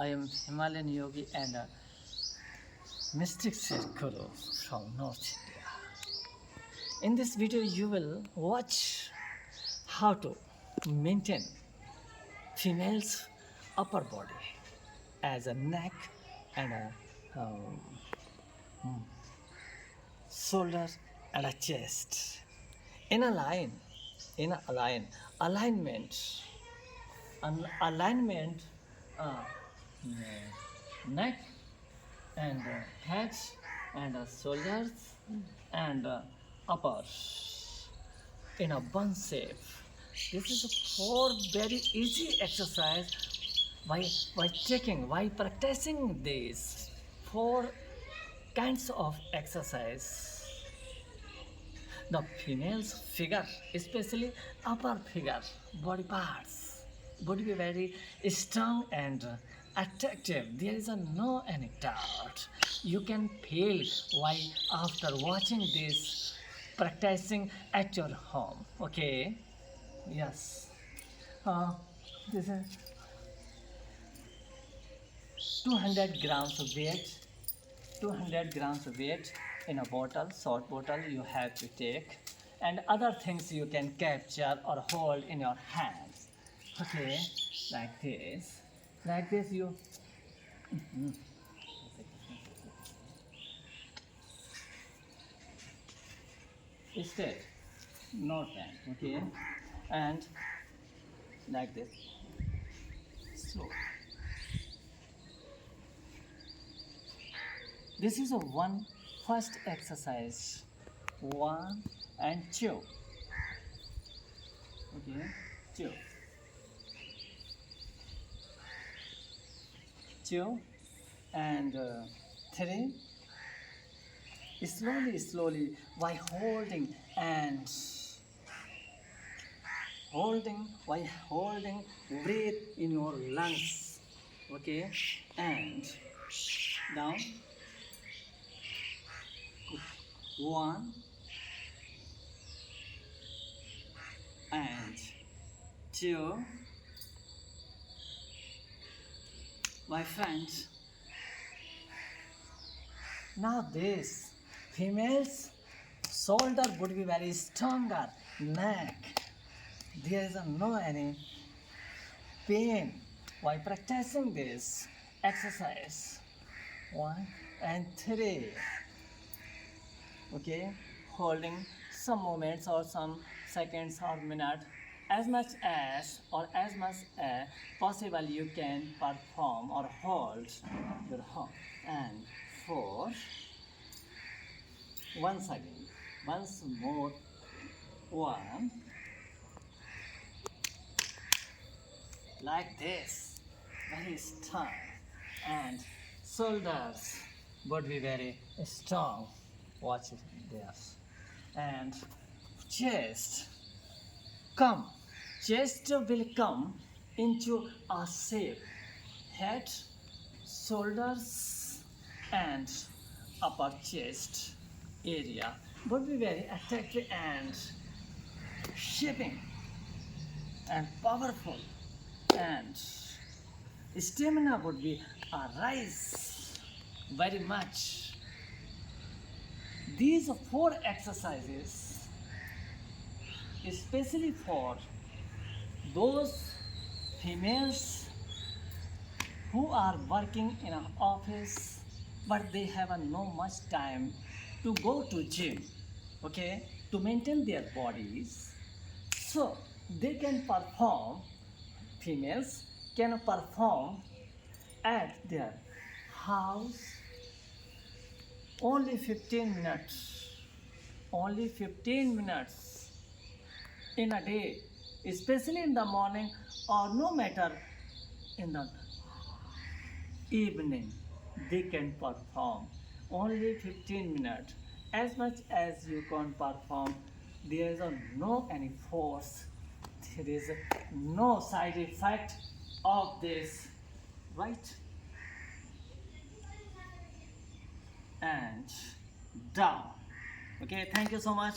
I am Himalayan yogi and a mystic Guru from North India. In this video, you will watch how to maintain female's upper body as a neck and a shoulder and a chest in a line, alignment, alignment, uh, neck and heads and shoulders and upper in a bun shape. This is a four very easy exercise by practicing these four kinds of exercise. The female's figure, especially upper figure, body parts, would be very strong and attractive. There is no any doubt. You can feel why after watching this, practicing at your home. Okay? Yes. This is 200 grams of weight. 200 grams of weight in a bottle, short bottle you have to take, and other things you can capture or hold in your hands. Okay, like this. Like this you straight, no time. Okay, and like this. So this is a one first exercise. One and two. Okay, two. Two and three. Slowly, by holding and holding, breathe in your lungs. Okay, and down. One and two. My friends, now this female's shoulder would be very stronger, neck. There is no any pain while practicing this exercise. One and three. Okay, holding some moments or some seconds or minutes as much as possible you can perform or hold your hand. And four. Once more. One. Like this, very strong, and shoulders would be very strong. Watch it there, and chest will come into a shape. Head, shoulders, and upper chest area would be very attractive and shaping and powerful, and stamina would be arise very much. These four exercises, especially for those females who are working in an office but they have no much time to go to gym, okay, to maintain their bodies, so they can perform. Females can perform at their house only 15 minutes. Only 15 minutes in a day, especially in the morning or no matter in the evening, they can perform only 15 minutes. As much as you can perform, there is no any force, there is no side effect of this, right? And down. Okay, thank you so much.